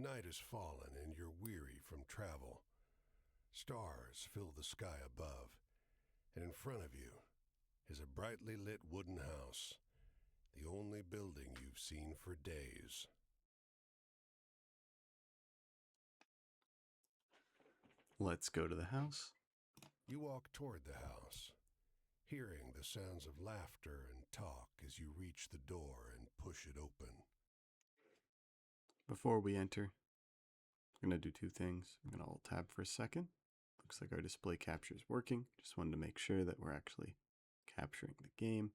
Night has fallen and you're weary from travel. Stars fill the sky above, and in front of you is a brightly lit wooden house, the only building you've seen for days. Let's go to the house. You walk toward the house, hearing the sounds of laughter and talk as you reach the door and push it open. Before we enter, I'm going to do two things. I'm going to alt-tab for a second. Looks like our display capture is working. Just wanted to make sure that we're actually capturing the game.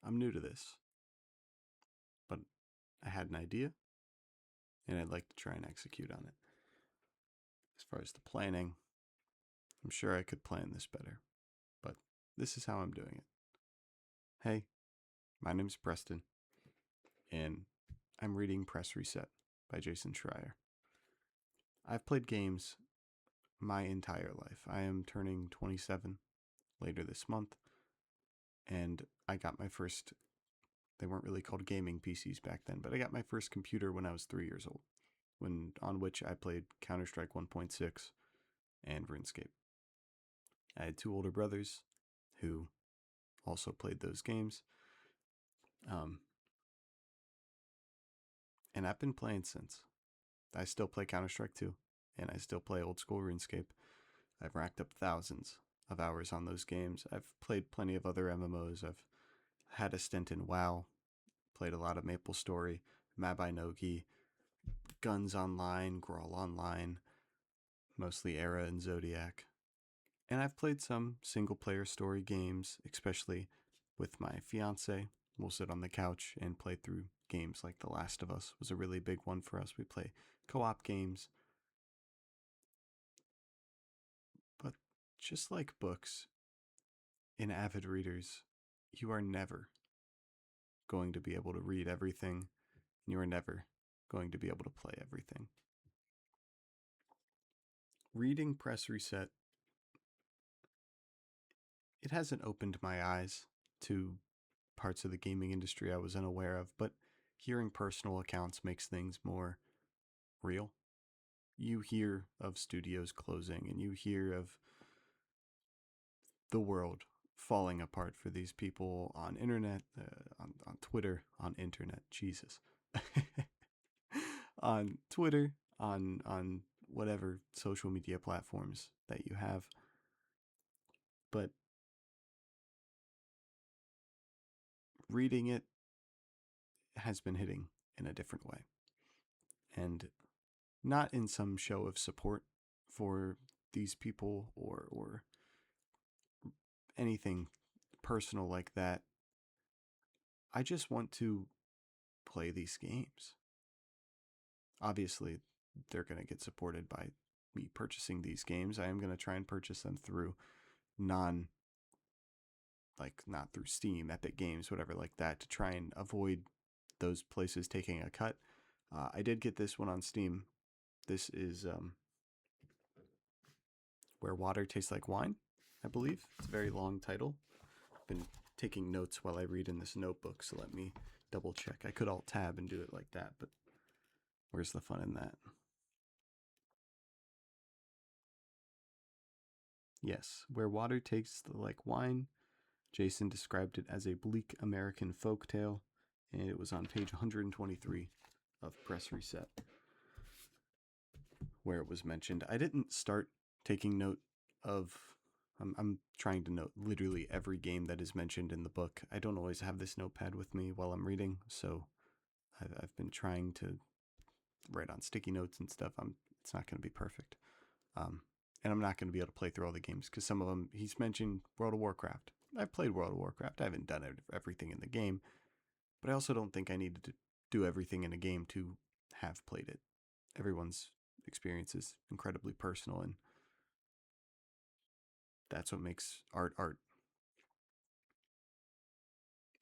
I'm new to this, but I had an idea, and I'd like to try and execute on it. As far as the planning, I'm sure I could plan this better, but this is how I'm doing it. Hey, my name's Preston, and I'm reading Press Reset by Jason Schreier. I've played games my entire life. I am turning 27 later this month, and I got my first, they weren't really called gaming PCs back then, but I got my first computer when I was 3 years old, on which I played Counter-Strike 1.6 and RuneScape. I had two older brothers who also played those games, and I've been playing since. I still play Counter-Strike 2, and I still play old school RuneScape. I've racked up thousands of hours on those games. I've played plenty of other MMOs. I've had a stint in WoW, played a lot of MapleStory, Mabinogi, Guns Online, Grawl Online, mostly Era and Zodiac. And I've played some single-player story games, especially with my fiance. We'll sit on the couch and play through games like The Last of Us was a really big one for us. We play co-op games. But just like books, in avid readers, you are never going to be able to read everything, and you are never going to be able to play everything. Reading Press Reset, it hasn't opened my eyes to parts of the gaming industry I was unaware of, but hearing personal accounts makes things more real. You hear of studios closing, and you hear of the world falling apart for these people on internet, on Twitter, on internet, Jesus. On Twitter, on whatever social media platforms that you have. But reading it has been hitting in a different way. And not in some show of support for these people or anything personal like that. I just want to play these games. Obviously, they're going to get supported by me purchasing these games. I am going to try and purchase them through not through Steam, Epic Games, whatever like that, to try and avoid those places taking a cut. I did get this one on Steam. This is Where Water Tastes Like Wine, I believe. It's a very long title. I've been taking notes while I read in this notebook, so let me double check. I could alt-tab and do it like that, but where's the fun in that? Yes, Where Water Tastes Like Wine. Jason described it as a bleak American folktale, and it was on page 123 of Press Reset, where it was mentioned. I didn't start taking note of... I'm trying to note literally every game that is mentioned in the book. I don't always have this notepad with me while I'm reading, so I've been trying to write on sticky notes and stuff. It's not going to be perfect. And I'm not going to be able to play through all the games, because some of them, he's mentioned World of Warcraft. I've played World of Warcraft. I haven't done everything in the game, but I also don't think I needed to do everything in a game to have played it. Everyone's experience is incredibly personal, and that's what makes art art.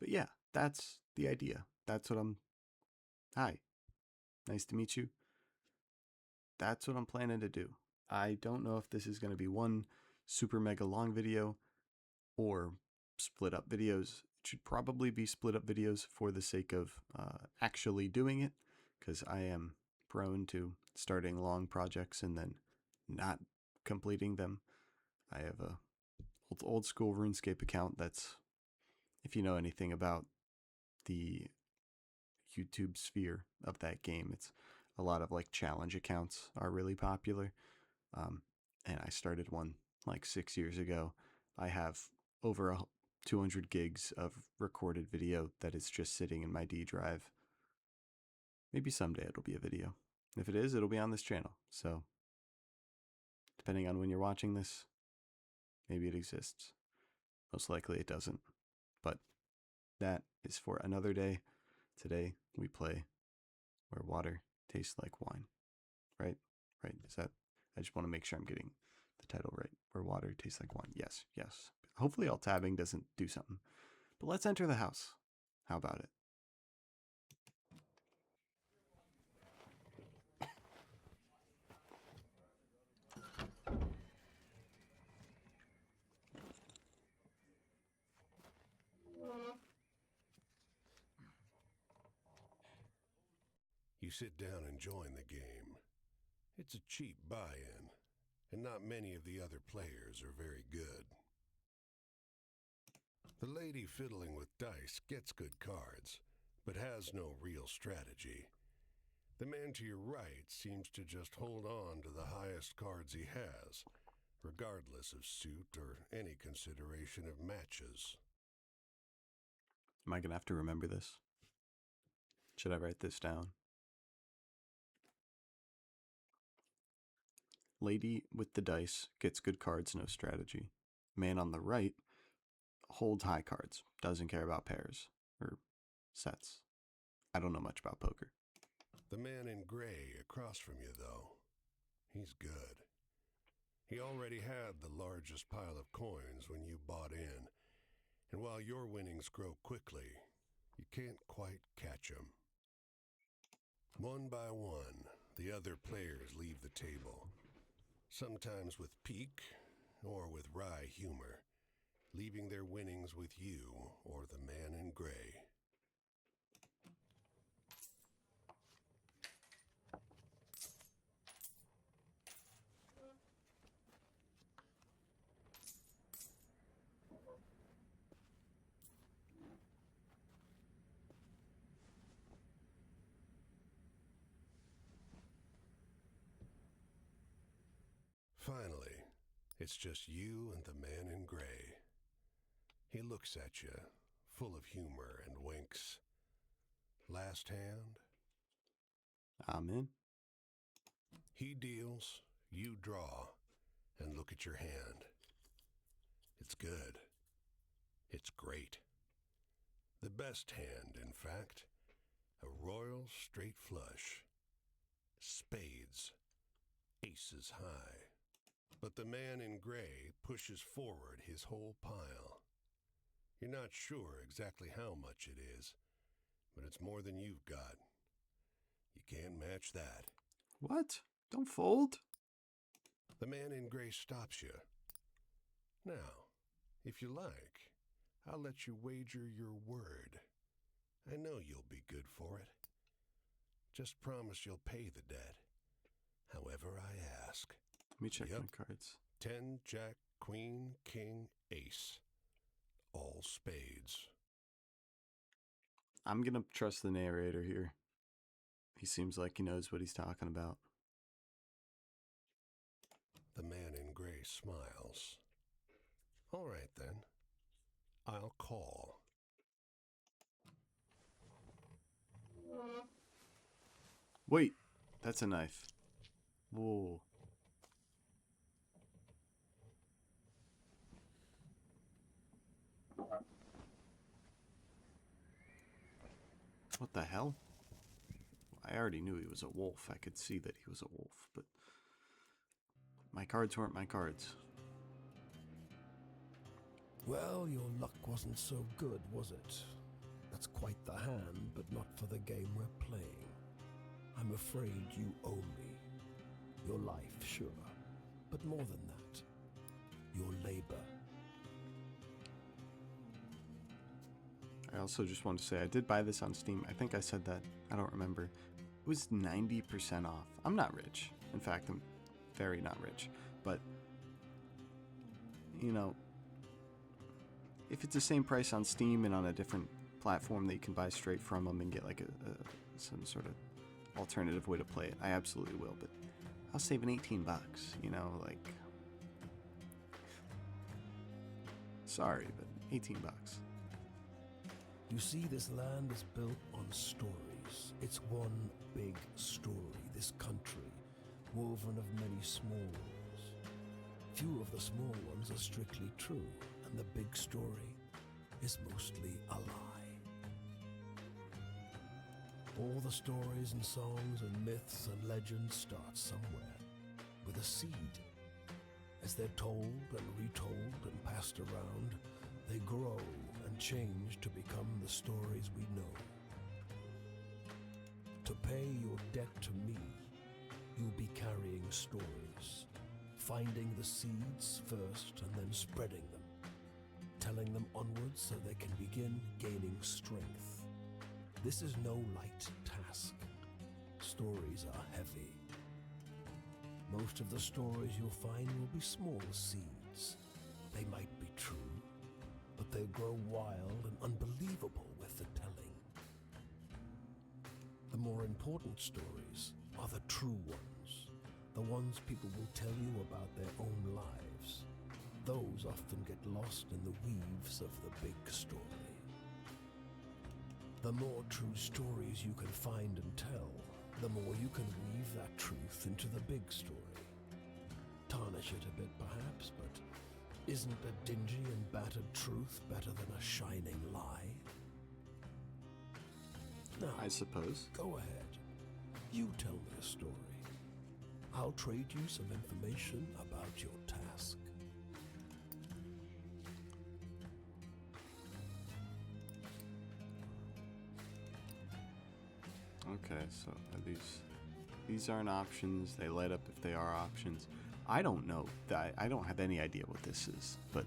But yeah, that's the idea. That's what Hi, nice to meet you. That's what I'm planning to do. I don't know if this is going to be one super mega long video or split up videos. It should probably be split up videos for the sake of actually doing it, because I am prone to starting long projects and then not completing them. I have a old school RuneScape account that's, if you know anything about the YouTube sphere of that game, it's a lot of like challenge accounts are really popular. And I started one like 6 years ago. I have over 200 gigs of recorded video that is just sitting in my D drive. Maybe someday it'll be a video. If it is, it'll be on this channel. So, depending on when you're watching this, maybe it exists. Most likely it doesn't. But that is for another day. Today we play Where Water Tastes Like Wine. Right? Right? Is that? I just want to make sure I'm getting the title right. Where Water Tastes Like Wine. Yes, yes. Hopefully alt tabbing doesn't do something. But let's enter the house. How about it? You sit down and join the game. It's a cheap buy-in, and not many of the other players are very good. The lady fiddling with dice gets good cards, but has no real strategy. The man to your right seems to just hold on to the highest cards he has, regardless of suit or any consideration of matches. Am I going to have to remember this? Should I write this down? Lady with the dice gets good cards, no strategy. Man on the right holds high cards, doesn't care about pairs or sets. I don't know much about poker. The man in gray across from you, though, he's good. He already had the largest pile of coins when you bought in, and while your winnings grow quickly, you can't quite catch him. One by one, the other players leave the table, sometimes with pique or with wry humor, leaving their winnings with you or the man in gray. Finally, it's just you and the man in gray. He looks at you, full of humor, and winks. Last hand? I'm in. He deals, you draw, and look at your hand. It's good. It's great. The best hand, in fact. A royal straight flush. Spades. Aces high. But the man in gray pushes forward his whole pile. You're not sure exactly how much it is, but it's more than you've got. You can't match that. What? Don't fold? The man in gray stops you. Now, if you like, I'll let you wager your word. I know you'll be good for it. Just promise you'll pay the debt, however I ask. Let me check my cards. 10, Jack, Queen, King, Ace. All spades. I'm going to trust the narrator here. He seems like he knows what he's talking about. The man in gray smiles. All right, then. I'll call. Wait, that's a knife. Whoa. What the hell? I already knew he was a wolf. I could see that he was a wolf, but my cards weren't my cards. Well, your luck wasn't so good, was it? That's quite the hand, but not for the game we're playing. I'm afraid you owe me. Your life, sure, but more than that, your labor. I also just want to say I did buy this on Steam. I think I said that. I don't remember. It was 90% off. I'm not rich. In fact, I'm very not rich. But, you know, if it's the same price on Steam and on a different platform that you can buy straight from them and get like some sort of alternative way to play it, I absolutely will. But I'll save an 18 bucks, you know, like, sorry, but 18 bucks. You see, this land is built on stories. It's one big story, this country, woven of many small ones. Few of the small ones are strictly true, and the big story is mostly a lie. All the stories and songs and myths and legends start somewhere, with a seed. As they're told and retold and passed around, they grow and change to become the stories we know. To pay your debt to me, you'll be carrying stories, finding the seeds first and then spreading them, telling them onwards so they can begin gaining strength. This is no light task. Stories are heavy. Most of the stories you'll find will be small seeds. They might be true, but they grow wild and unbelievable with the telling. The more important stories are the true ones, the ones people will tell you about their own lives. Those often get lost in the weaves of the big story. The more true stories you can find and tell, the more you can weave that truth into the big story. Tarnish it a bit perhaps, but isn't a dingy and battered truth better than a shining lie? Now, I suppose. go ahead. You tell me a story. I'll trade you some information about your task. Okay, so these aren't options. They light up if they are options. I don't know. I don't have any idea what this is, but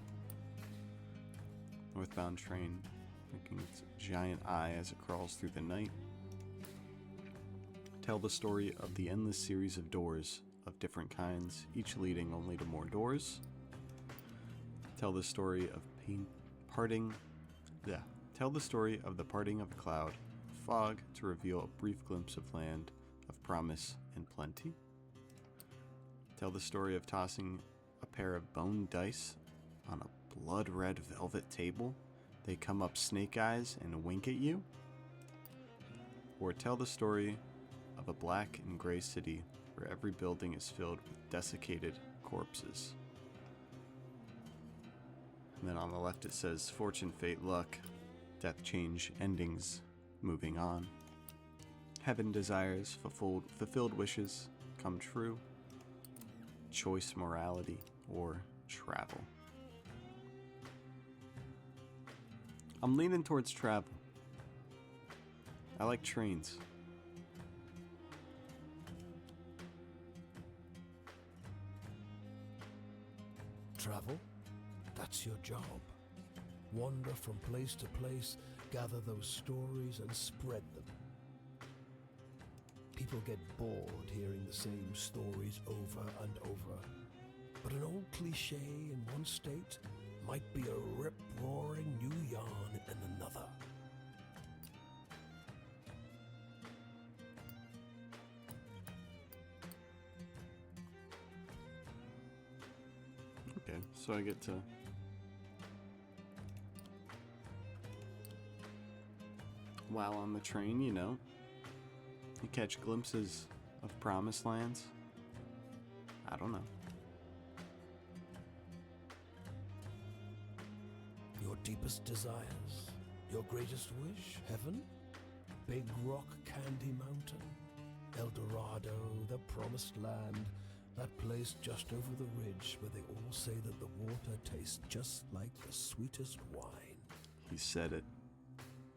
northbound train, thinking it's a giant eye as it crawls through the night. Tell the story of the endless series of doors of different kinds, each leading only to more doors. Tell the story of Tell the story of the parting of a cloud, fog to reveal a brief glimpse of land of promise and plenty. Tell the story of tossing a pair of bone dice on a blood-red velvet table. They come up snake eyes and wink at you. Or tell the story of a black and gray city where every building is filled with desiccated corpses. And then on the left it says fortune, fate, luck, death, change, endings, moving on. Heaven, desires, fulfilled wishes come true. Choice, morality, or travel. I'm leaning towards travel. I like trains. Travel? That's your job. Wander from place to place, gather those stories and spread them. People get bored hearing the same stories over and over. But an old cliche in one state might be a rip-roaring new yarn in another. Okay, so I get to while on the train, you know, you catch glimpses of promised lands. I don't know. Your deepest desires, your greatest wish, heaven? Big Rock Candy Mountain, El Dorado, the promised land, that place just over the ridge where they all say that the water tastes just like the sweetest wine. He said it.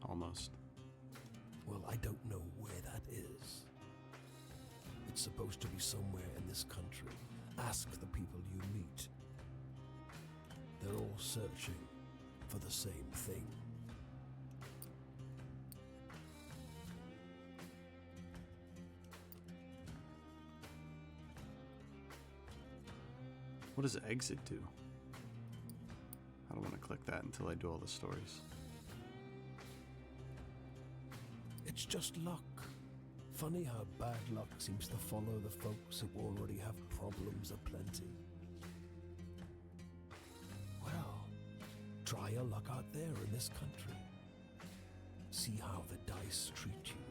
Almost. Well, I don't know where that is. It's supposed to be somewhere in this country. Ask the people you meet. They're all searching for the same thing. What does exit do? I don't want to click that until I do all the stories. It's just luck. Funny how bad luck seems to follow the folks who already have problems aplenty. Well, try your luck out there in this country. See how the dice treat you.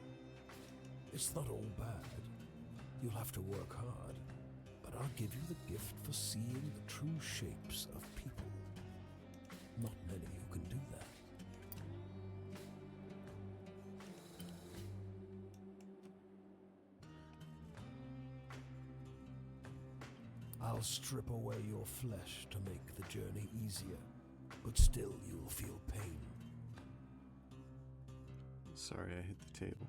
It's not all bad. You'll have to work hard, but I'll give you the gift for seeing the true shapes of people. Not many who can do that. I'll strip away your flesh to make the journey easier, but still you'll feel pain. Sorry, I hit the table.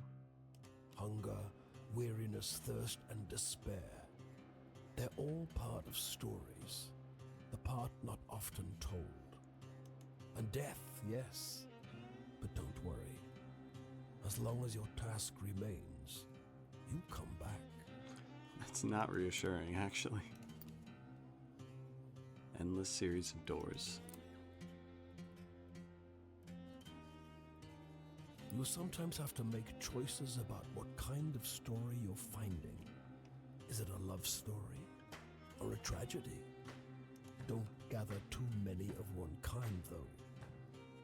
Hunger, weariness, thirst, and despair. They're all part of stories, the part not often told. And death, yes, but don't worry. As long as your task remains, you come back. That's not reassuring, actually. Endless series of doors. You sometimes have to make choices about what kind of story you're finding. Is it a love story or a tragedy? Don't gather too many of one kind, though.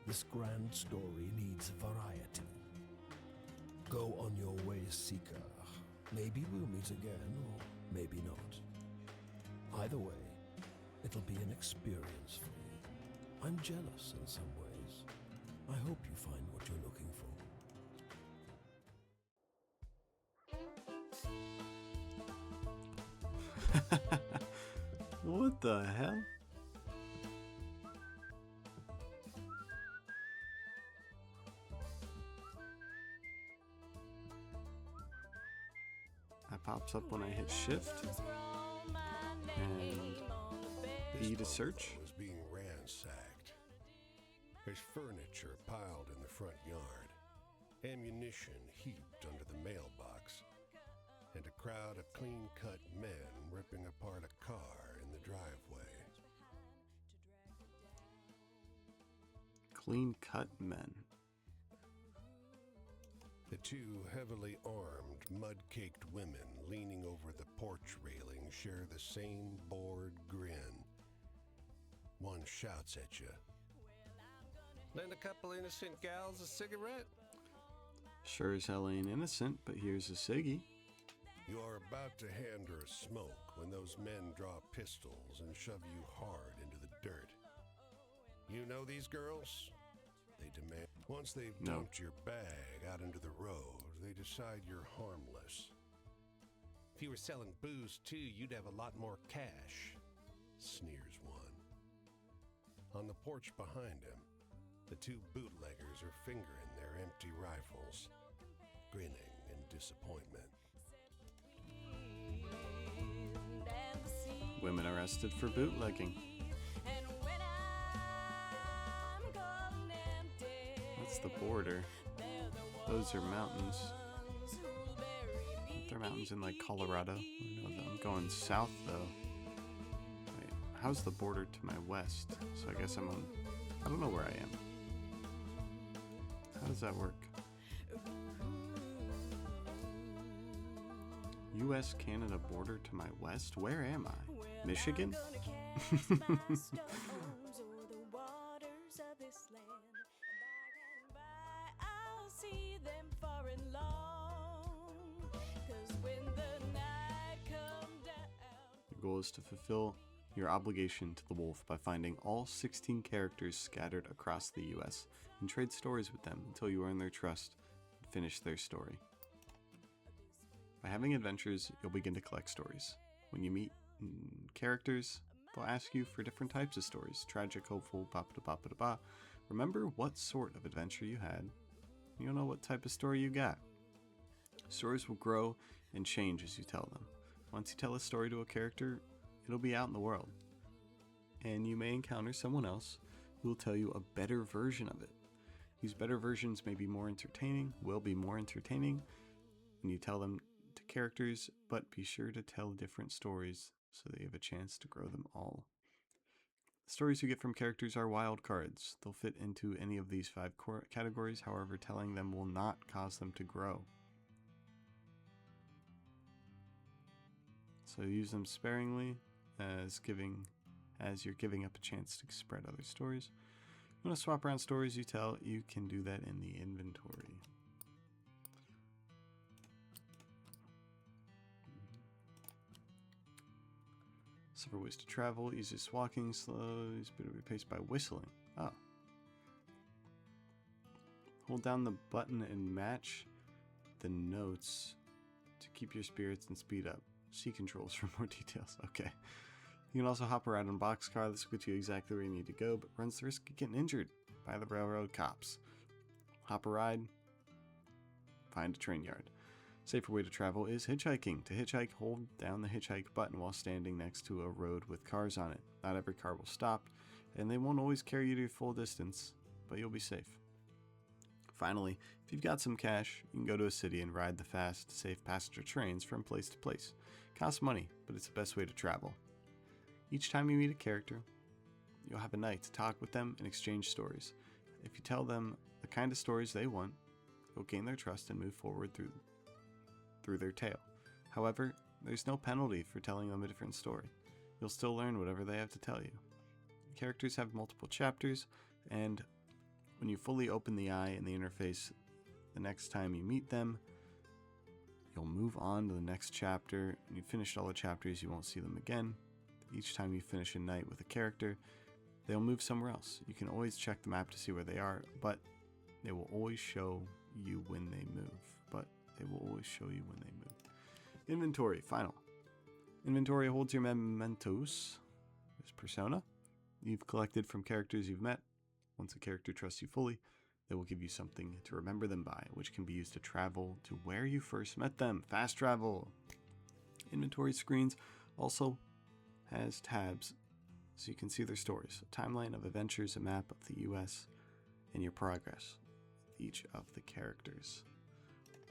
This grand story needs variety. Go on your way, seeker. Maybe we'll meet again, or maybe not. Either way, it'll be an experience for you. I'm jealous in some ways. I hope you find what you're looking for. What the hell? That pops up when I hit shift. And E to search. Was being ransacked. There's furniture piled in the front yard, ammunition heaped under the mailbox, and a crowd of clean-cut men ripping apart a car in the driveway. Clean-cut men. The two heavily armed, mud-caked women leaning over the porch railing share the same bored grin. One shouts at you. Lend a couple innocent gals a cigarette? Sure as hell ain't innocent, but here's a ciggy. You are about to hand her a smoke when those men draw pistols and shove you hard into the dirt. You know these girls? They demand. Once they've dumped your bag out into the road, they decide you're harmless. If you were selling booze too, you'd have a lot more cash, sneers one. On the porch behind him, the two bootleggers are fingering their empty rifles, grinning in disappointment. Women arrested for bootlegging. That's the border. Those are mountains. They're mountains in like Colorado. I know that. I'm going south though. Wait, how's the border to my west? So I guess I don't know where I am. How does that work? U.S.-Canada border to my west? Where am I? Michigan? Your goal is to fulfill your obligation to the wolf by finding all 16 characters scattered across the U.S. and trade stories with them until you earn their trust and finish their story. By having adventures, you'll begin to collect stories. When you meet characters, they'll ask you for different types of stories. Tragic, hopeful, ba-ba-da-ba-ba-da-ba. Remember what sort of adventure you had. You'll know what type of story you got. Stories will grow and change as you tell them. Once you tell a story to a character, it'll be out in the world. And you may encounter someone else who will tell you a better version of it. These better versions may be more entertaining, will be more entertaining when you tell them to characters, but be sure to tell different stories so that you have a chance to grow them all. The stories you get from characters are wild cards. They'll fit into any of these 5 core categories, however, telling them will not cause them to grow. So use them sparingly as you're giving up a chance to spread other stories. You want to swap around stories you tell, you can do that in the inventory. Several ways to travel, easiest walking, slow, speed of your pace by whistling. Oh. Hold down the button and match the notes to keep your spirits and speed up. See controls for more details. Okay. You can also hop around in a boxcar. This will get you exactly where you need to go, but runs the risk of getting injured by the railroad cops. Hop a ride. Find a train yard. Safer way to travel is hitchhiking. To hitchhike, hold down the hitchhike button while standing next to a road with cars on it. Not every car will stop, and they won't always carry you to your full distance, but you'll be safe. Finally, if you've got some cash, you can go to a city and ride the fast, safe passenger trains from place to place. Costs money, but it's the best way to travel. Each time you meet a character, you'll have a night to talk with them and exchange stories. If you tell them the kind of stories they want, you'll gain their trust and move forward through their tale. However, there's no penalty for telling them a different story. You'll still learn whatever they have to tell you. Characters have multiple chapters, and when you fully open the eye in the interface, the next time you meet them, you'll move on to the next chapter. When you've finished all the chapters, you won't see them again. Each time you finish a night with a character, they'll move somewhere else. You can always check the map to see where they are, but they will always show you when they move. Inventory, final. Inventory holds your mementos. This persona you've collected from characters you've met. Once a character trusts you fully, they will give you something to remember them by, which can be used to travel to where you first met them. Fast travel. Inventory screens also has tabs so you can see their stories, a timeline of adventures, a map of the US, and your progress with each of the characters.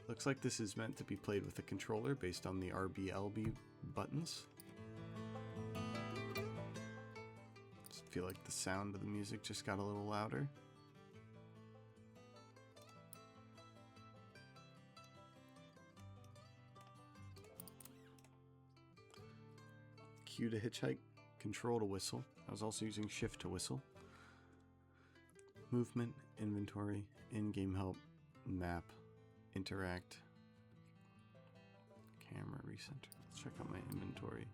Looks like this is meant to be played with a controller based on the RB/LB buttons. Just feel like the sound of the music just got a little louder. Q to hitchhike, control to whistle. I was also using shift to whistle. Movement, inventory, in-game help, map, interact, camera recenter. Let's check out my inventory.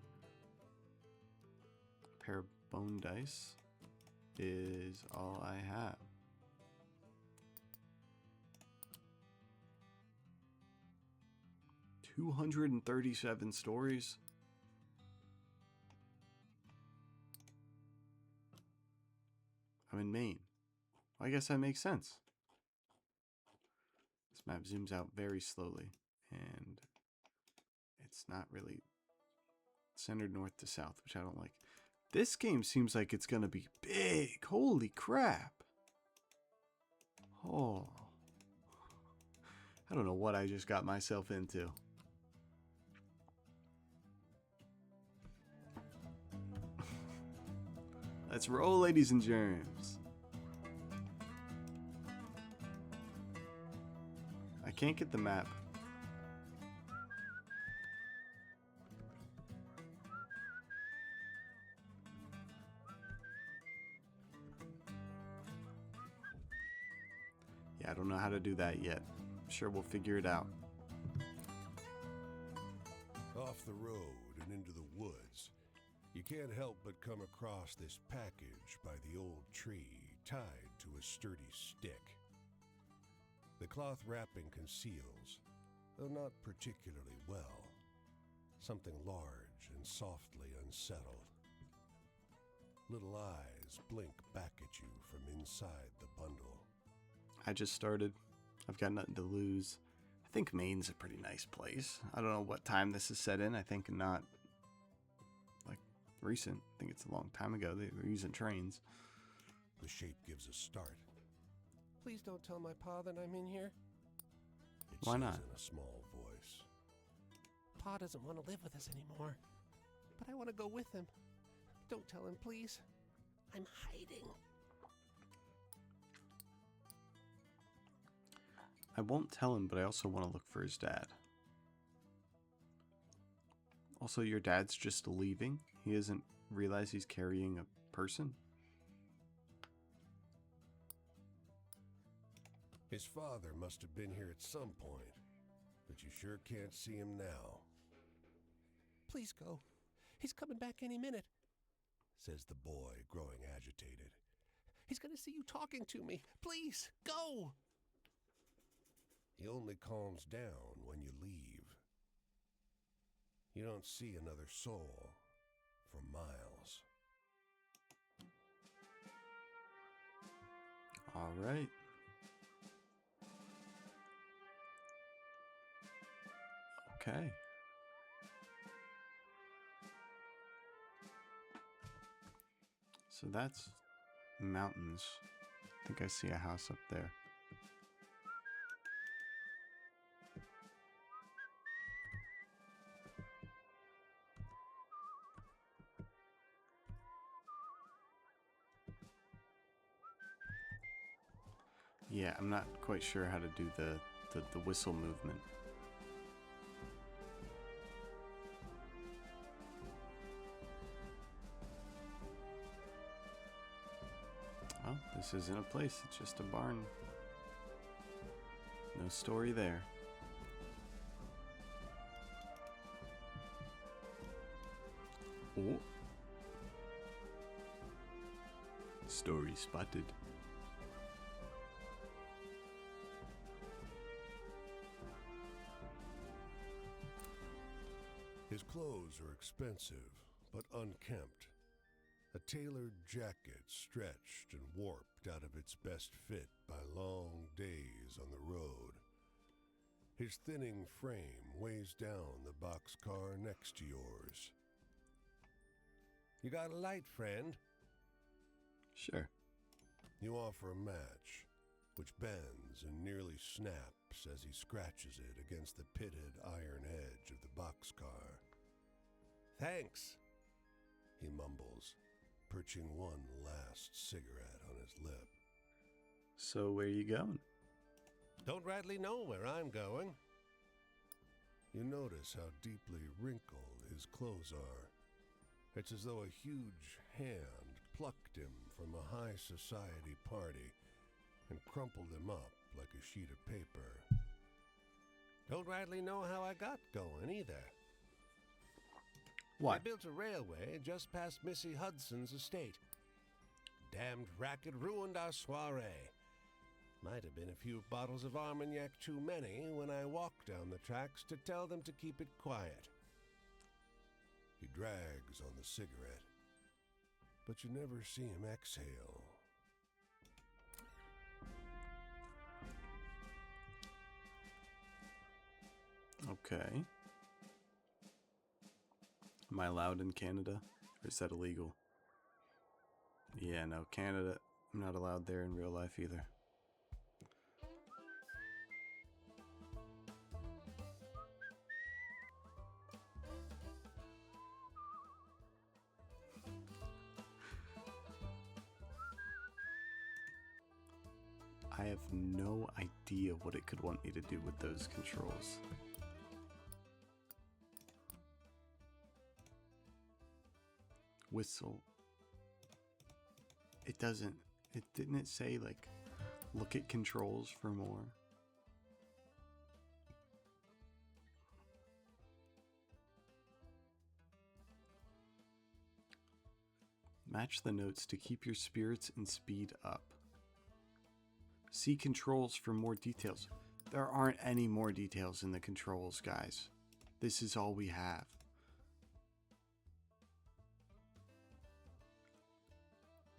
A pair of bone dice is all I have. $237 stories. I'm in Maine. Well, I guess that makes sense. This map zooms out very slowly, and it's not really centered north to south, which I don't like. This game seems like it's gonna be big. Holy crap. Oh. I don't know what I just got myself into. Let's roll, ladies and germs. I can't get the map. Yeah, I don't know how to do that yet. I'm sure we'll figure it out. Off the road and into the woods, you can't help but come across this package by the old tree tied to a sturdy stick. The cloth wrapping conceals, though not particularly well, something large and softly unsettled. Little eyes blink back at you from inside the bundle. I just started. I've got nothing to lose. I think Maine's a pretty nice place. I don't know what time this is set in. I think not like recent. I think it's a long time ago. They were using trains. The shape gives a start. Please don't tell my pa that I'm in here. It Why says not? in a small voice. Pa doesn't want to live with us anymore. But I want to go with him. Don't tell him, please. I'm hiding. I won't tell him, but I also want to look for his dad. Also, your dad's just leaving? He doesn't realize he's carrying a person? His father must have been here at some point, but you sure can't see him now. Please go. He's coming back any minute, says the boy, growing agitated. He's going to see you talking to me. Please, go! He only calms down when you leave. You don't see another soul for miles. All right. Okay. So that's mountains. I think I see a house up there. Yeah, I'm not quite sure how to do the whistle movement. Well, this isn't a place, it's just a barn. No story there. Oh. Story spotted. His clothes are expensive, but unkempt. A tailored jacket stretched and warped out of its best fit by long days on the road. His thinning frame weighs down the boxcar next to yours. You got a light, friend? Sure. You offer a match, which bends and nearly snaps as he scratches it against the pitted iron edge of the boxcar. Thanks, he mumbles, perching one last cigarette on his lip. So where you going? Don't rightly know where I'm going. You notice how deeply wrinkled his clothes are. It's as though a huge hand plucked him from a high society party and crumpled him up like a sheet of paper. Don't rightly know how I got going either. What? I built a railway just past Missy Hudson's estate. Damned racket ruined our soiree. Might have been a few bottles of Armagnac too many when I walked down the tracks to tell them to keep it quiet. He drags on the cigarette, but you never see him exhale. Okay. Am I allowed in Canada? Or is that illegal? Yeah, no, Canada, I'm not allowed there in real life either. I have no idea what it could want me to do with those controls. Whistle. It doesn't, didn't it say like, look at controls for more? Match the notes to keep your spirits and speed up. See controls for more details. There aren't any more details in the controls, guys. This is all we have.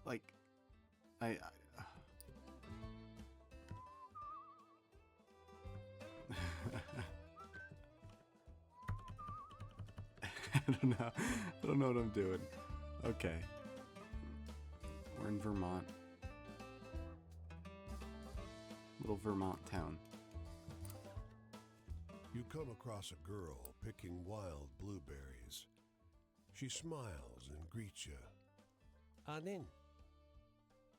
Like, I don't know. I don't know what I'm doing. Okay. We're in Vermont. Little Vermont town. You come across a girl picking wild blueberries. She smiles and greets you. "On in."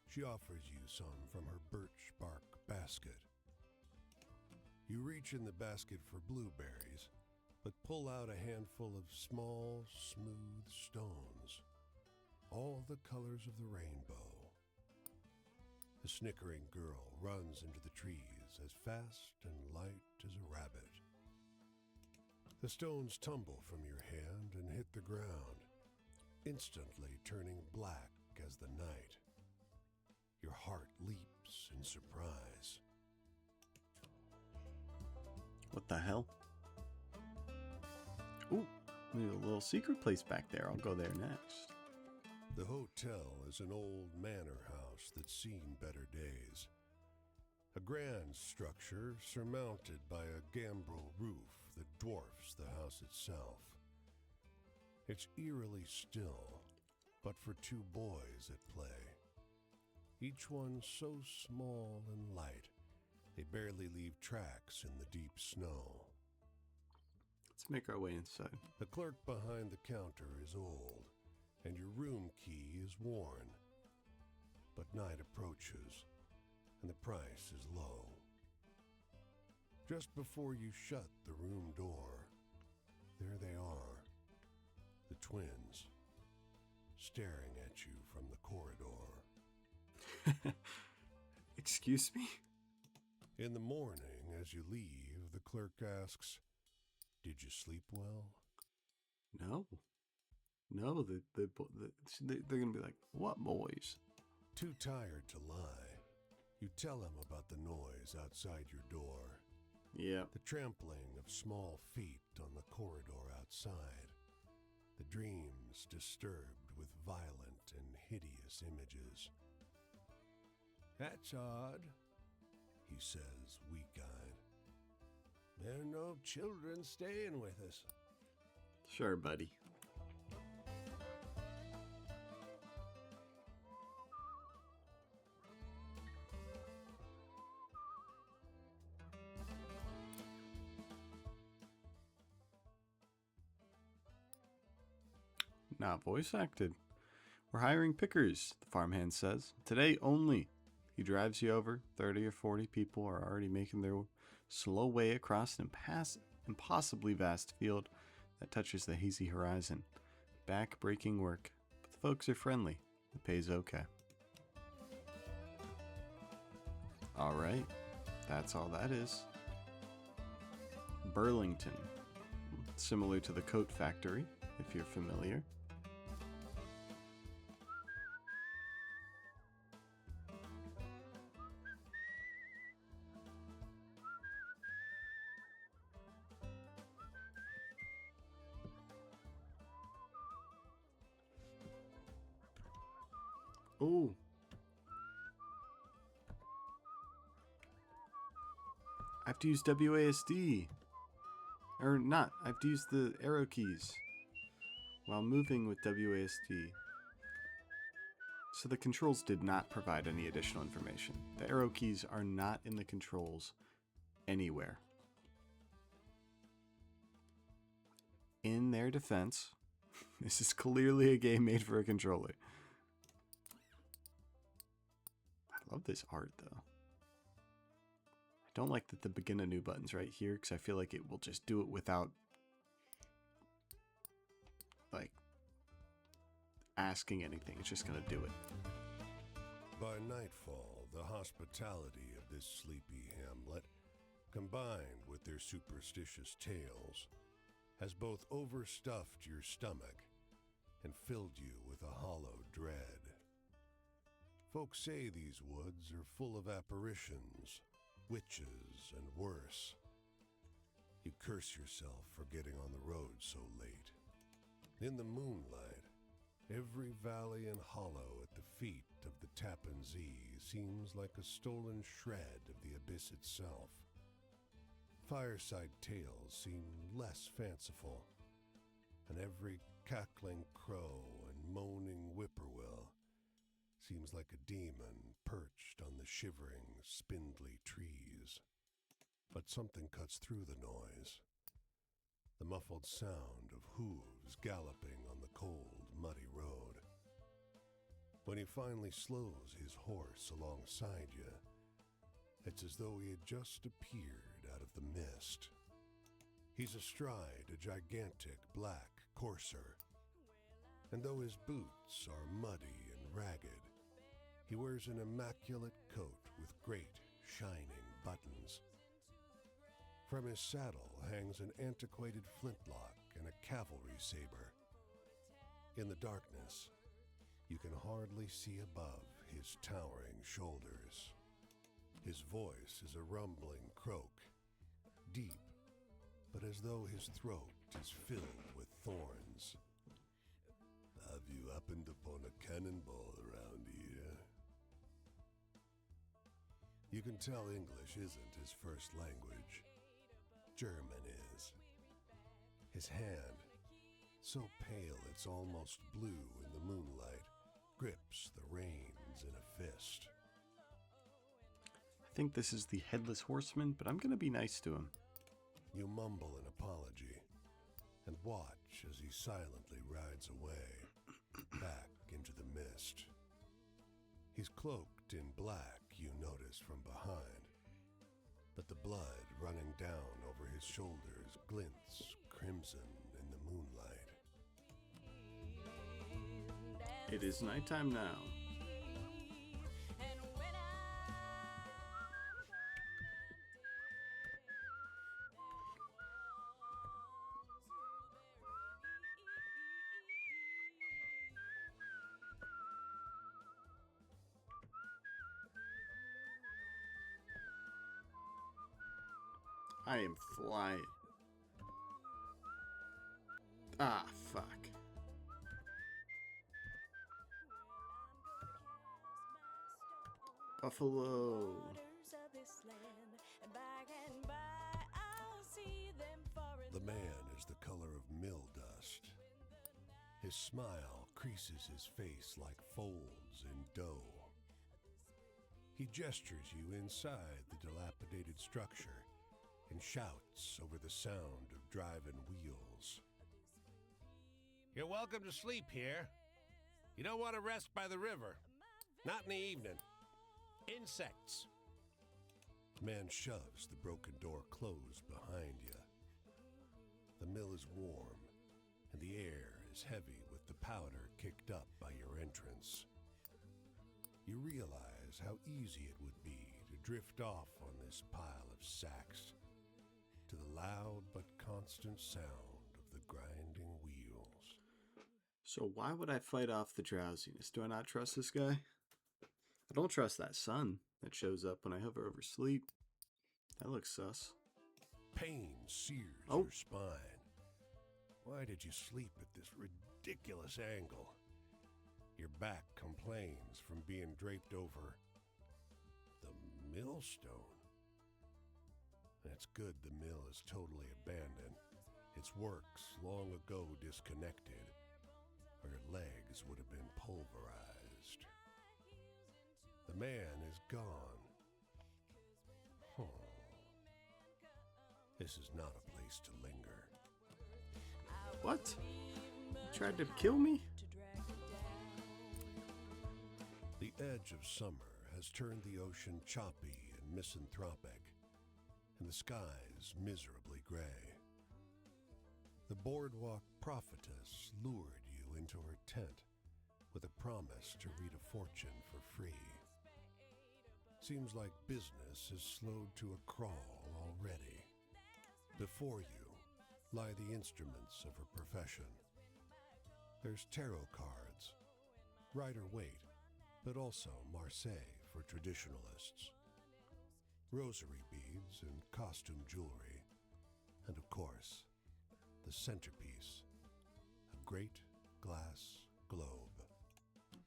She offers you some from her birch bark basket. You reach in the basket for blueberries, but pull out a handful of small, smooth stones, all the colors of the rainbow. The snickering girl runs into the trees as fast and light as a rabbit. The stones tumble from your hand and hit the ground, instantly turning black as the night. Your heart leaps in surprise. What the hell? Ooh, we have a little secret place back there. I'll go there next. The hotel is an old manor house that's seen better days. A grand structure surmounted by a gambrel roof that dwarfs the house itself. It's eerily still, but for two boys at play. Each one so small and light, they barely leave tracks in the deep snow. Let's make our way inside. The clerk behind the counter is old, and your room key is worn. But night approaches, and the price is low. Just before you shut the room door, there they are, the twins, staring at you from the corridor. Excuse me? In the morning, as you leave, the clerk asks, "Did you sleep well?" No. No, they're going to be like, "What boys?" Too tired to lie, you tell him about the noise outside your door. Yeah. The trampling of small feet on the corridor outside. The dreams disturbed with violent and hideous images. "That's odd," he says, weak-eyed. "There are no children staying with us." Sure, buddy. Not voice acted. "We're hiring pickers," the farmhand says. "Today only." He drives you over. 30 or 40 people are already making their slow way across an impossibly vast field that touches the hazy horizon. Back-breaking work, but the folks are friendly. The pay's okay. All right, that's all that is. Burlington, similar to the coat factory, if you're familiar. Oh. I have to use WASD. Or not, I have to use the arrow keys while moving with WASD. So the controls did not provide any additional information. The arrow keys are not in the controls anywhere. In their defense, this is clearly a game made for a controller. I love this art though. I don't like that the begin a new button's right here because I feel like it will just do it without like asking anything. It's just gonna do it. By nightfall, the hospitality of this sleepy hamlet, combined with their superstitious tales, has both overstuffed your stomach and filled you with a hollow dread. Folks say these woods are full of apparitions, witches, and worse. You curse yourself for getting on the road so late. In the moonlight, every valley and hollow at the feet of the Tappan Zee seems like a stolen shred of the abyss itself. Fireside tales seem less fanciful, and every cackling crow and moaning whippoorwill seems like a demon perched on the shivering, spindly trees. But something cuts through the noise. the muffled sound of hooves galloping on the cold, muddy road. When he finally slows his horse alongside you, it's as though he had just appeared out of the mist. He's astride a gigantic black courser, and though his boots are muddy and ragged, he wears an immaculate coat with great, shining buttons. From his saddle hangs an antiquated flintlock and a cavalry saber. In the darkness, you can hardly see above his towering shoulders. His voice is a rumbling croak, deep, but as though his throat is filled with thorns. Have you happened upon a cannonball around here? You can tell English isn't his first language. German is. His hand, so pale it's almost blue in the moonlight, grips the reins in a fist. I think this is the Headless Horseman, but I'm going to be nice to him. You mumble an apology and watch as he silently rides away, back into the mist. He's cloaked in black, you notice from behind, but the blood running down over his shoulders glints crimson in the moonlight. It is nighttime now. I am flying. Ah, fuck. Buffalo. The man is the color of mill dust. His smile creases his face like folds in dough. He gestures you inside the dilapidated structure and shouts over the sound of driving wheels. You're welcome to sleep here. You don't want to rest by the river. Not in the evening. Insects. The man shoves the broken door closed behind you. The mill is warm, and the air is heavy with the powder kicked up by your entrance. You realize how easy it would be to drift off on this pile of sacks to the loud but constant sound of the grinding wheels. So why would I fight off the drowsiness? Do I not trust this guy? I don't trust that sun that shows up when I hover over sleep. That looks sus. Pain sears your spine. Why did you sleep at this ridiculous angle? Your back complains from being draped over the millstone. It's good the mill is totally abandoned. Its works long ago disconnected, or your legs would have been pulverized. The man is gone. This is not a place to linger. What? You tried to kill me? The edge of summer has turned the ocean choppy and misanthropic, and the skies miserably gray. The boardwalk prophetess lured you into her tent with a promise to read a fortune for free. Seems like business has slowed to a crawl already. Before you lie the instruments of her profession. There's tarot cards, Rider-Waite, but also Marseille for traditionalists, rosary beads and costume jewelry, and of course, the centerpiece, a great glass globe.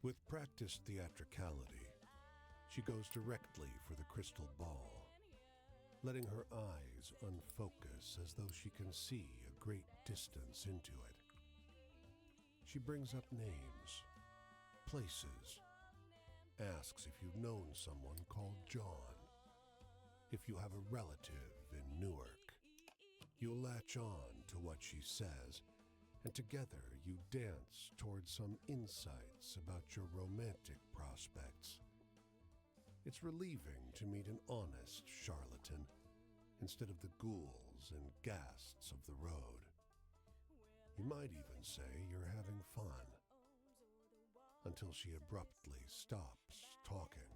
With practiced theatricality, she goes directly for the crystal ball, letting her eyes unfocus as though she can see a great distance into it. She brings up names, places, asks if you've known someone called John, if you have a relative in Newark. You'll latch on to what she says, and together you dance towards some insights about your romantic prospects. It's relieving to meet an honest charlatan instead of the ghouls and ghasts of the road. You might even say you're having fun, until she abruptly stops talking.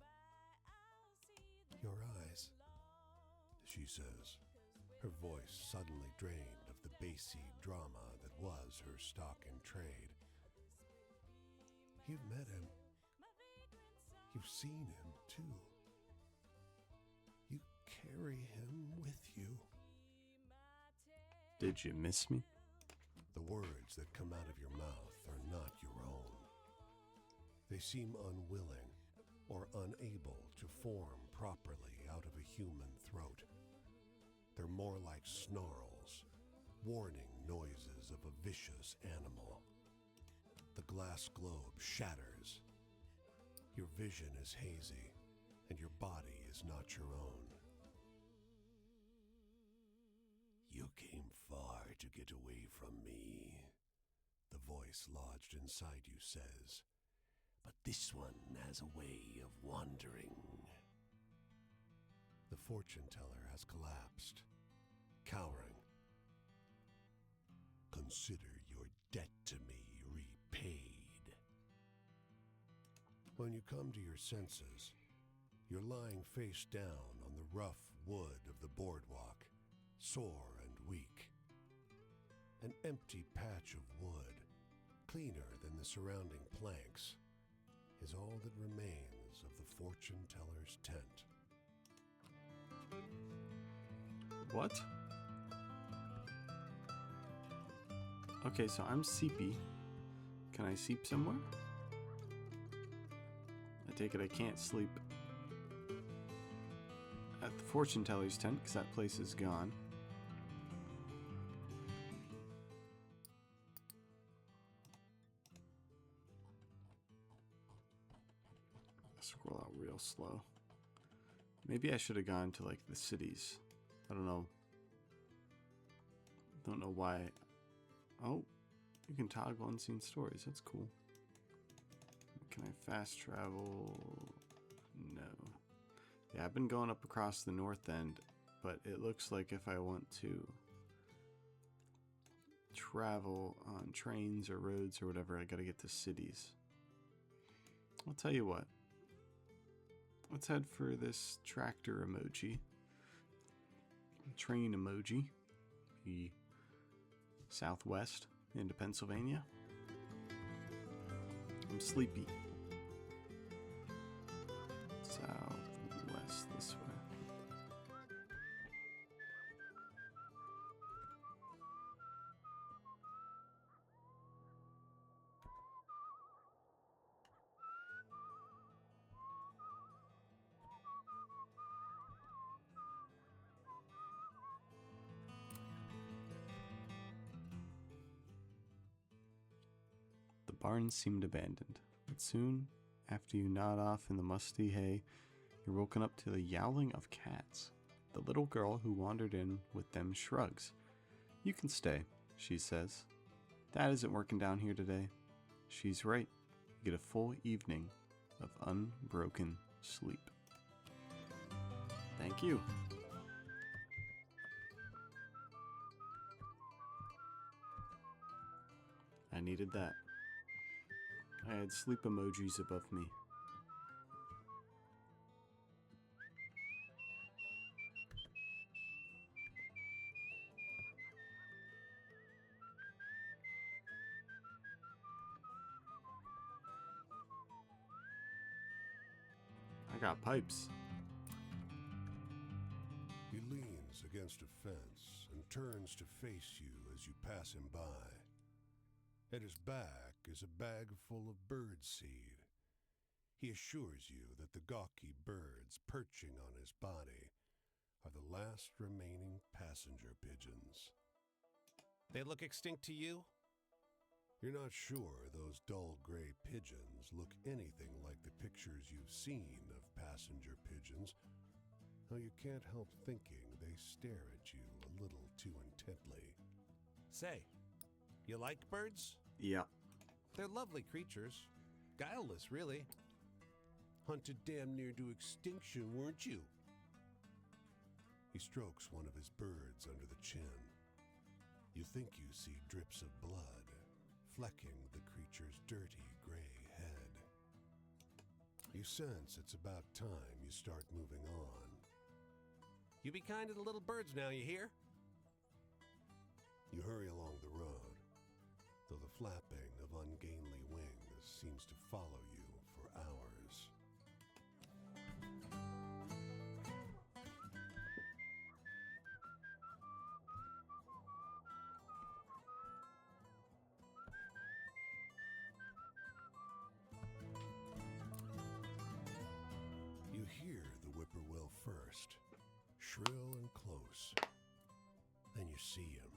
"Your eyes," she says, her voice suddenly drained of the bassy drama that was her stock in trade. "You've met him. You've seen him, too. You carry him with you." Did you miss me? The words that come out of your mouth are not your own. They seem unwilling or unable to form properly out of a human throat. They're more like snarls, warning noises of a vicious animal. The glass globe shatters. Your vision is hazy, and your body is not your own. "You came far to get away from me," the voice lodged inside you says. "But this one has a way of wandering." The fortune teller has collapsed, cowering. "Consider your debt to me repaid." When you come to your senses, you're lying face down on the rough wood of the boardwalk, sore and weak. An empty patch of wood, cleaner than the surrounding planks, is all that remains of the fortune teller's tent. What? Okay, so I'm seepy. Can I seep somewhere? I take it I can't sleep at the fortune teller's tent because that place is gone. Scroll out real slow. Maybe I should have gone to like the cities. I don't know. Don't know why. Oh, you can toggle unseen stories. That's cool. Can I fast travel? No. Yeah, I've been going up across the north end, but it looks like if I want to travel on trains or roads or whatever, I gotta get to cities. I'll tell you what. Let's head for this tractor emoji. Train emoji. The southwest into Pennsylvania. I'm sleepy. Southwest this way. The barn seemed abandoned, but soon, after you nod off in the musty hay, you're woken up to the yowling of cats. The little girl who wandered in with them shrugs. "You can stay," she says. "Dad isn't working down here today." She's right. You get a full evening of unbroken sleep. Thank you. I needed that. I had sleep emojis above me. I got pipes. He leans against a fence and turns to face you as you pass him by. At his back is a bag full of bird seed. He assures you that the gawky birds perching on his body are the last remaining passenger pigeons. "They look extinct to you?" You're not sure those dull gray pigeons look anything like the pictures you've seen of passenger pigeons, though you can't help thinking they stare at you a little too intently. Say, you like birds? Yeah. They're lovely creatures. Guileless, really. Hunted damn near to extinction, weren't you? He strokes one of his birds under the chin. You think you see drips of blood flecking the creature's dirty gray head. You sense it's about time you start moving on. You be kind to the little birds now, you hear? You hurry along the road, though the flapping of ungainly wings seems to follow you for hours. You hear the whippoorwill first, shrill and close. Then you see him,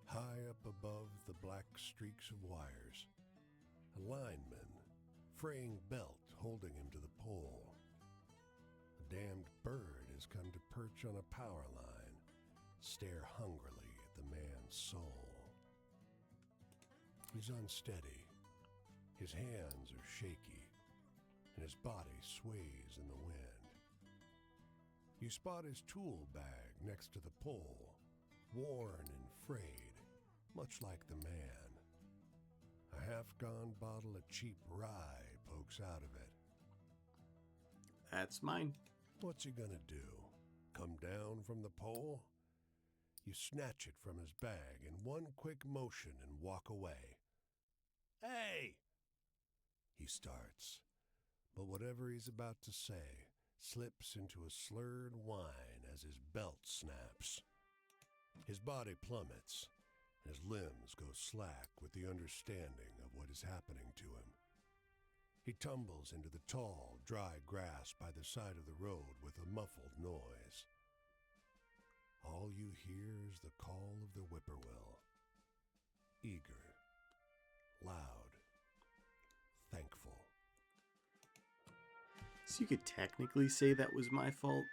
high up above the black streaks of wires. A lineman, fraying belt holding him to the pole. A damned bird has come to perch on a power line, stare hungrily at the man's soul. He's unsteady. His hands are shaky, and his body sways in the wind. You spot his tool bag next to the pole, worn and frayed, much like the man. A half-gone bottle of cheap rye pokes out of it. That's mine. What's he gonna do? Come down from the pole? You snatch it from his bag in one quick motion and walk away. Hey! He starts, but whatever he's about to say slips into a slurred whine as his belt snaps. His body plummets, and his limbs go slack with the understanding of what is happening to him. He tumbles into the tall, dry grass by the side of the road with a muffled noise. All you hear is the call of the whippoorwill. Eager, loud, thankful. So you could technically say that was my fault.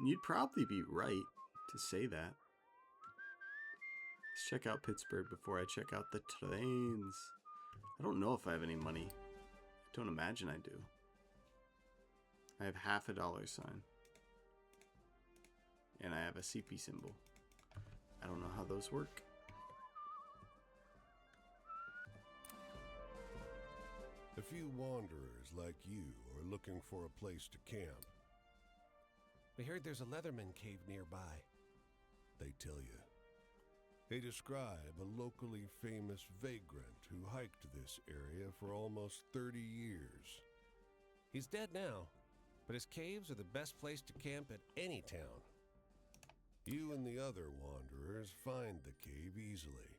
You'd probably be right to say that. Let's check out Pittsburgh before I check out the trains. I don't know if I have any money. I don't imagine I do. I have half $1 sign. And I have a CP symbol. I don't know how those work. A few wanderers like you are looking for a place to camp. We heard there's a Leatherman cave nearby. They tell you. They describe a locally famous vagrant who hiked this area for almost 30 years. He's dead now, but his caves are the best place to camp at any town. You and the other wanderers find the cave easily,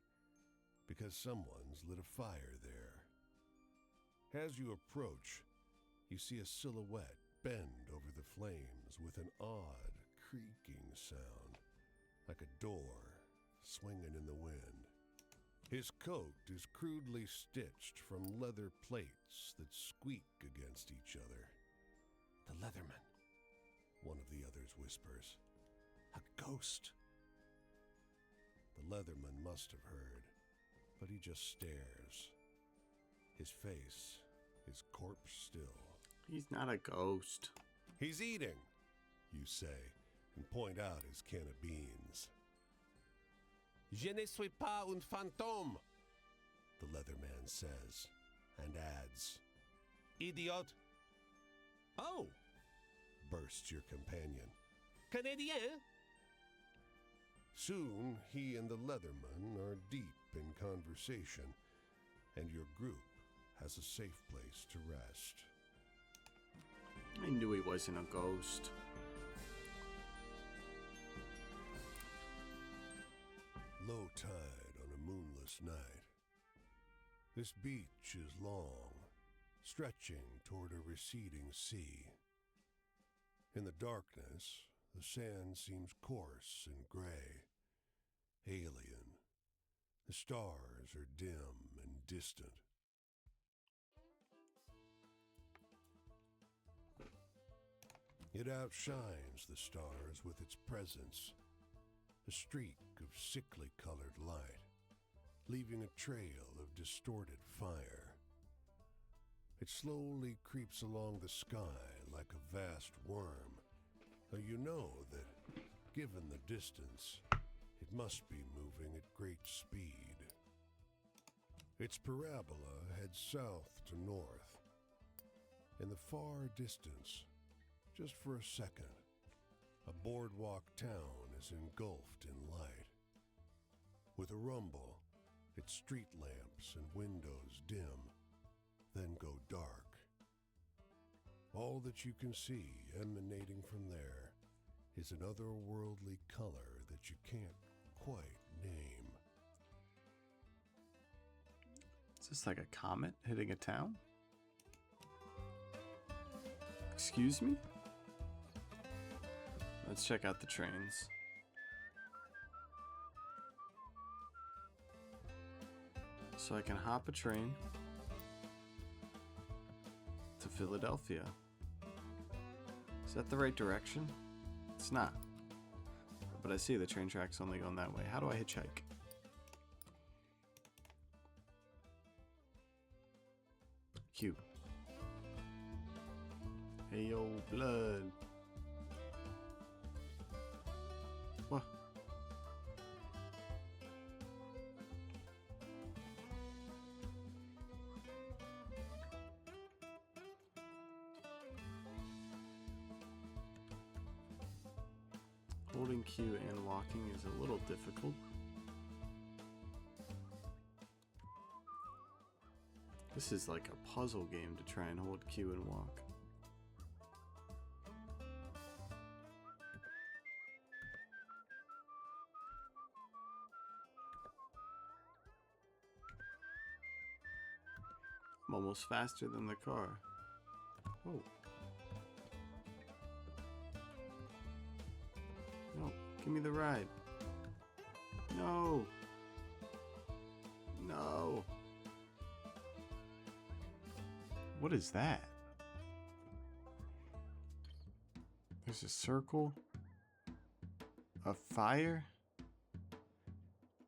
because someone's lit a fire there. As you approach, you see a silhouette bend over the flames with an odd, creaking sound, like a door swinging in the wind. His coat is crudely stitched from leather plates that squeak against each other. The Leatherman, one of the others whispers. a ghost. The Leatherman must have heard, but he just stares. His face is corpse still. He's not a ghost. He's eating, you say, and point out his can of beans. Je ne suis pas un fantôme, The Leatherman says, and adds, idiot. Oh, bursts your companion. Canadien. Soon he and the Leatherman are deep in conversation, and your group has a safe place to rest. I knew he wasn't a ghost. Low tide on a moonless night. This beach is long, stretching toward a receding sea. In the darkness, the sand seems coarse and gray, alien. The stars are dim and distant. It outshines the stars with its presence, a streak of sickly colored light, leaving a trail of distorted fire. It slowly creeps along the sky like a vast worm, though you know that, given the distance, it must be moving at great speed. Its parabola heads south to north. In the far distance, just for a second, a boardwalk town is engulfed in light. With a rumble, its street lamps and windows dim, then go dark. All that you can see emanating from there is an otherworldly color that you can't quite name. Is this like a comet hitting a town? Excuse me? Let's check out the trains. So I can hop a train to Philadelphia. Is that the right direction? It's not. But I see the train tracks only going that way. How do I hitchhike? Q. Hey yo, blood. What? Holding Q and walking is a little difficult. This is like a puzzle game to try and hold Q and walk. I'm almost faster than the car. Oh. No, give me the ride. No. No. What is that? There's a circle. A fire.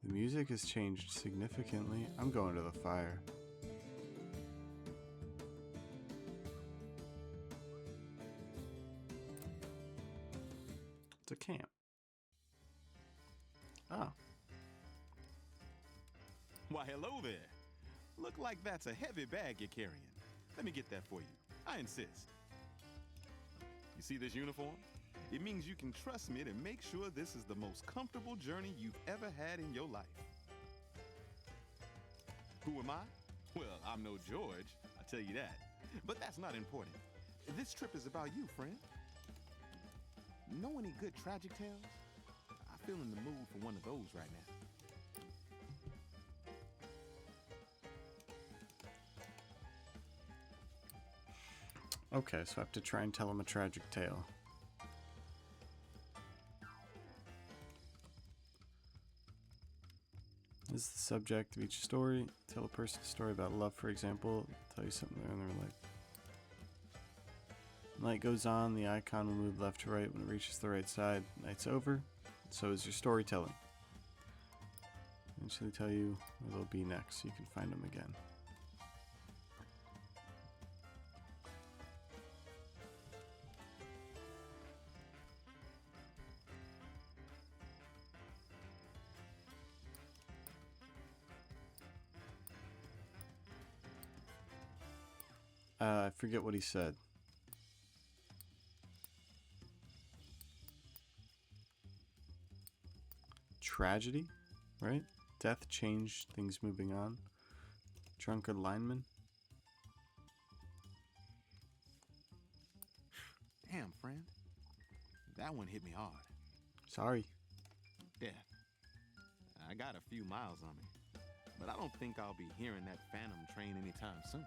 The music has changed significantly. I'm going to the fire. It's a camp. Oh. Why, hello there. Look like that's a heavy bag you're carrying. Let me get that for you. I insist. You see this uniform? It means you can trust me to make sure this is the most comfortable journey you've ever had in your life. Who am I? Well, I'm no George, I'll tell you that. But that's not important. This trip is about you, friend. Know any good tragic tales? I feel in the mood for one of those right now. Okay, so I have to try and tell him a tragic tale. This is the subject of each story. Tell a person a story about love, for example. Tell you something there in their life. Light goes on, the icon will move left to right when it reaches the right side. Night's over, so is your storytelling. Eventually tell you where they'll be next, so you can find them again. I forget what he said. Tragedy, right? Death changed things moving on. Drunkard lineman. Damn, friend. That one hit me hard. Sorry. Death. I got a few miles on me, but I don't think I'll be hearing that phantom train anytime soon.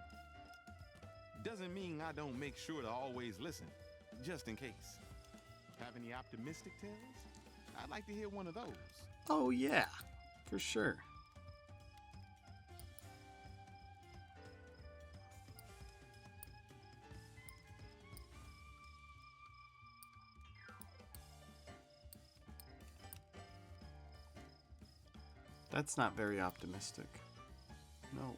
Doesn't mean I don't make sure to always listen, just in case. Have any optimistic tales? I'd like to hear one of those. Oh yeah, for sure. That's not very optimistic. No.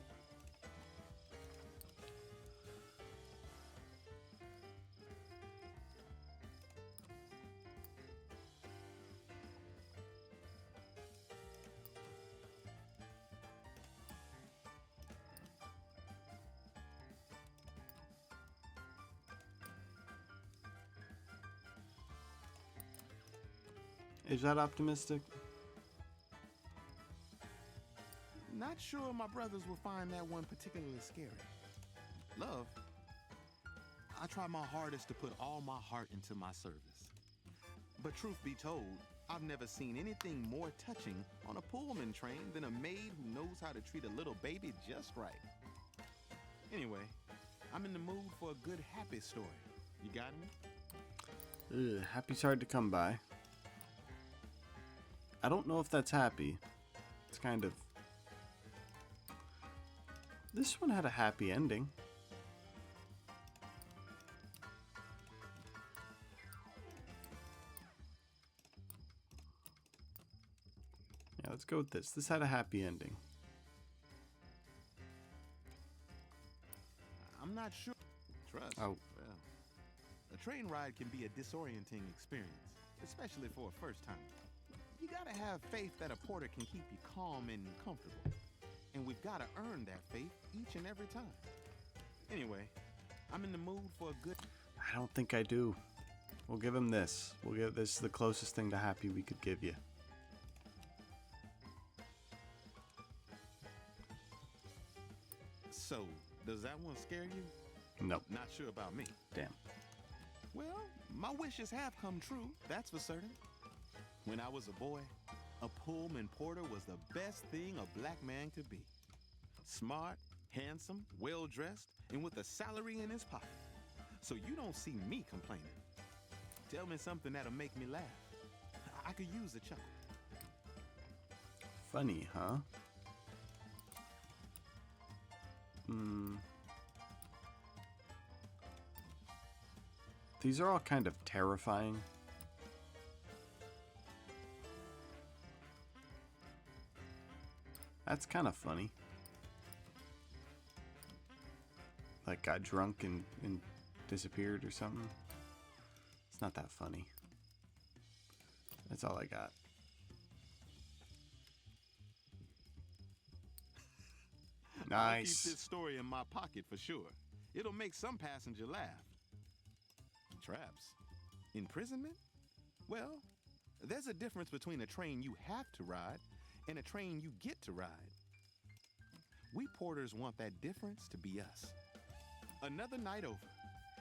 Is that optimistic? Not sure my brothers will find that one particularly scary. Love, I try my hardest to put all my heart into my service. But truth be told, I've never seen anything more touching on a Pullman train than a maid who knows how to treat a little baby just right. Anyway, I'm in the mood for a good happy story. You got me? Happy's hard to come by. I don't know if that's happy. It's kind of... This one had a happy ending. Yeah, let's go with this. This had a happy ending. I'm not sure. Trust. Oh. Well, a train ride can be a disorienting experience, especially for a first timer. You gotta have faith that a porter can keep you calm and comfortable. And we've gotta earn that faith each and every time. Anyway, I'm in the mood for a good... I don't think I do. We'll give him this. We'll give this the closest thing to happy we could give you. So, does that one scare you? Nope. Not sure about me. Damn. Well, my wishes have come true, that's for certain. When I was a boy, a Pullman porter was the best thing a black man could be. Smart, handsome, well-dressed, and with a salary in his pocket. So you don't see me complaining. Tell me something that'll make me laugh. I could use a chuckle. Funny, huh? These are all kind of terrifying. That's kind of funny. Like got drunk and disappeared or something. It's not that funny. That's all I got. I'll keep Nice. this story in my pocket for sure. It'll make some passenger laugh. Traps? Imprisonment? Well, there's a difference between a train you have to ride and a train you get to ride. We porters want that difference to be us. Another night over.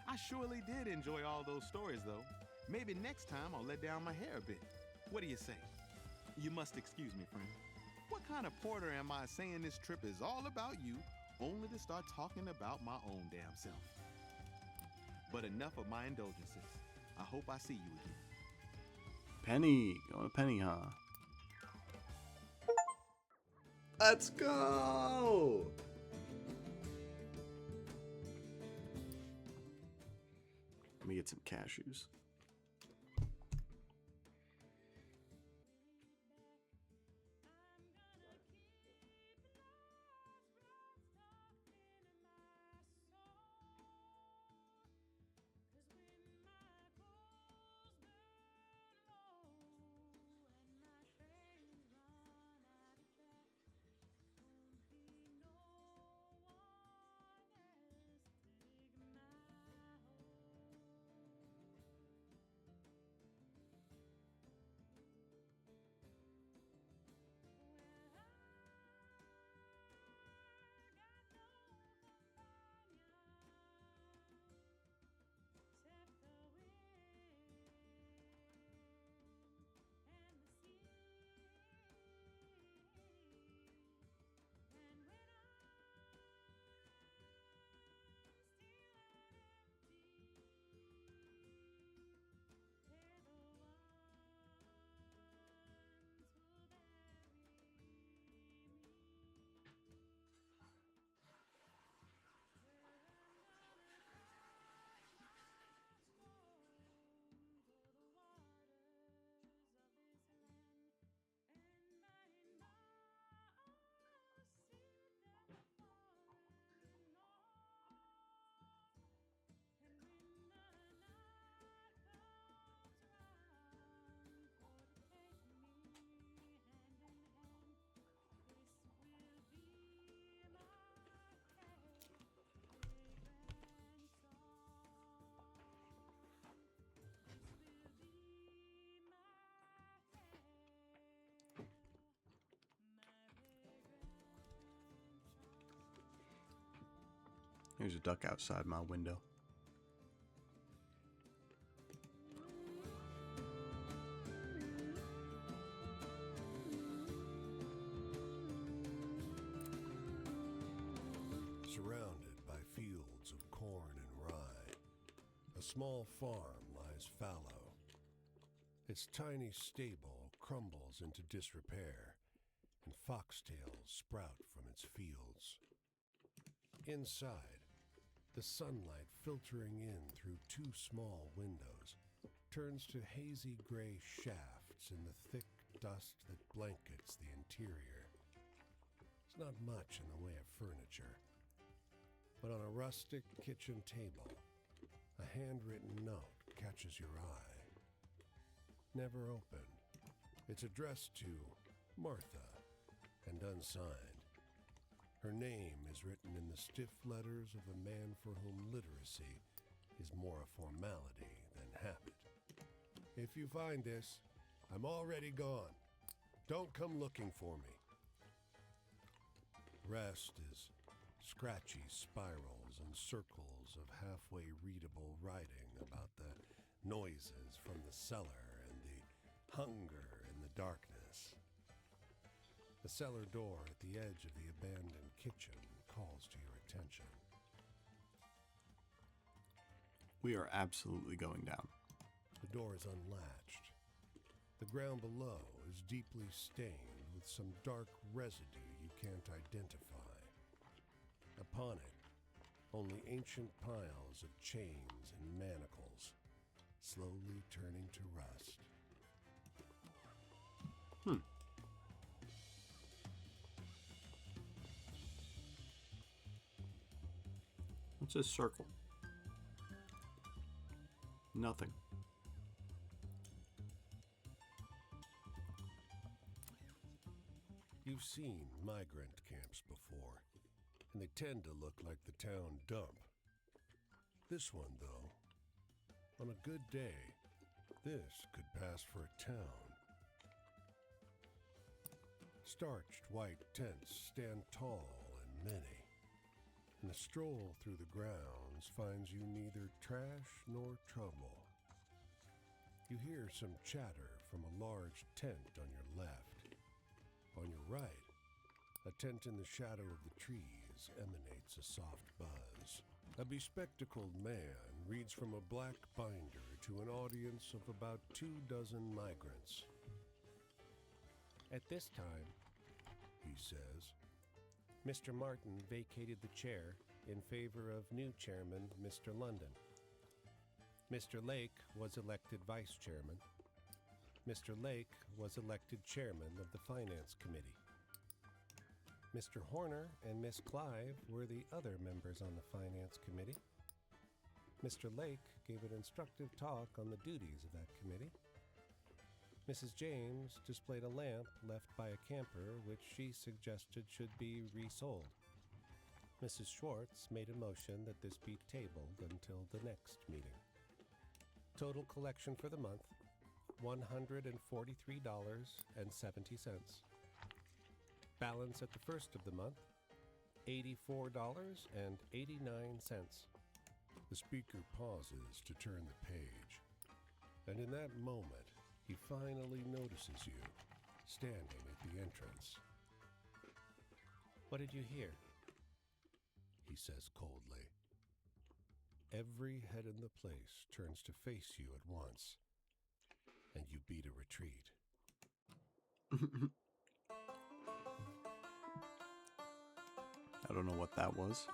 I surely did enjoy all those stories, though. Maybe next time I'll let down my hair a bit. What do you say? You must excuse me, friend. What kind of porter am I saying this trip is all about you, only to start talking about my own damn self? But enough of my indulgences. I hope I see you again. Penny. Going to Penny, huh? Let's go! Let me get some cashews. There's a duck outside my window. Surrounded by fields of corn and rye, a small farm lies fallow. Its tiny stable crumbles into disrepair, and foxtails sprout from its fields. Inside, the sunlight filtering in through two small windows turns to hazy gray shafts in the thick dust that blankets the interior. There's not much in the way of furniture, but on a rustic kitchen table, a handwritten note catches your eye. Never opened, it's addressed to Martha and unsigned. Her name is written in the stiff letters of a man for whom literacy is more a formality than habit. If you find this, I'm already gone. Don't come looking for me. Rest is scratchy spirals and circles of halfway readable writing about the noises from the cellar and the hunger in the darkness. The cellar door at the edge of the abandoned kitchen calls to your attention. We are absolutely going down. The door is unlatched. The ground below is deeply stained with some dark residue you can't identify. Upon it, only ancient piles of chains and manacles, slowly turning to rust. What's this circle? Nothing. You've seen migrant camps before, and they tend to look like the town dump. This one, though, on a good day, this could pass for a town. Starched white tents stand tall and many, and a stroll through the grounds finds you neither trash nor trouble. You hear some chatter from a large tent on your left. On your right, a tent in the shadow of the trees emanates a soft buzz. A bespectacled man reads from a black binder to an audience of about 24 migrants. At this time, He says, Mr. Martin vacated the chair in favor of new chairman, Mr. London. Mr. Lake was elected vice chairman. Mr. Lake was elected chairman of the Finance Committee. Mr. Horner and Miss Clive were the other members on the Finance Committee. Mr. Lake gave an instructive talk on the duties of that committee. Mrs. James displayed a lamp left by a camper which she suggested should be resold. Mrs. Schwartz made a motion that this be tabled until the next meeting. Total collection for the month, $143.70. Balance at the first of the month, $84.89. the speaker pauses to turn the page, and in that moment, he finally notices you, standing at the entrance. What did you hear? He says coldly. Every head in the place turns to face you at once, and you beat a retreat. I don't know what that was.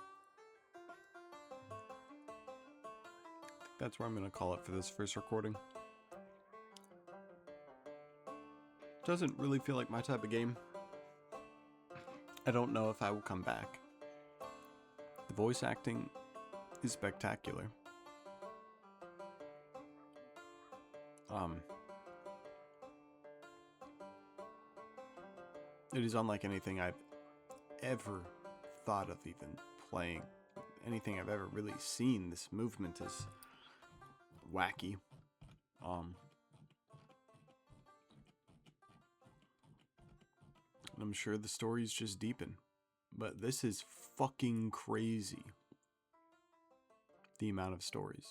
That's where I'm going to call it for this first recording. Doesn't really feel like my type of game. I don't know if I will come back. The voice acting is spectacular. It is unlike anything I've ever thought of even playing. Anything I've ever really seen. This movement is wacky. I'm sure the stories just deepen. But this is fucking crazy. the amount of stories.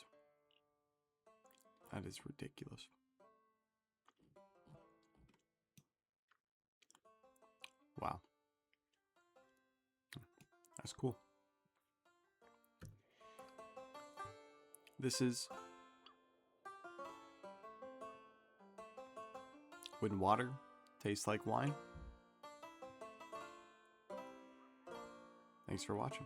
That is ridiculous. Wow. That's cool. This is when water tastes like wine. Thanks for watching.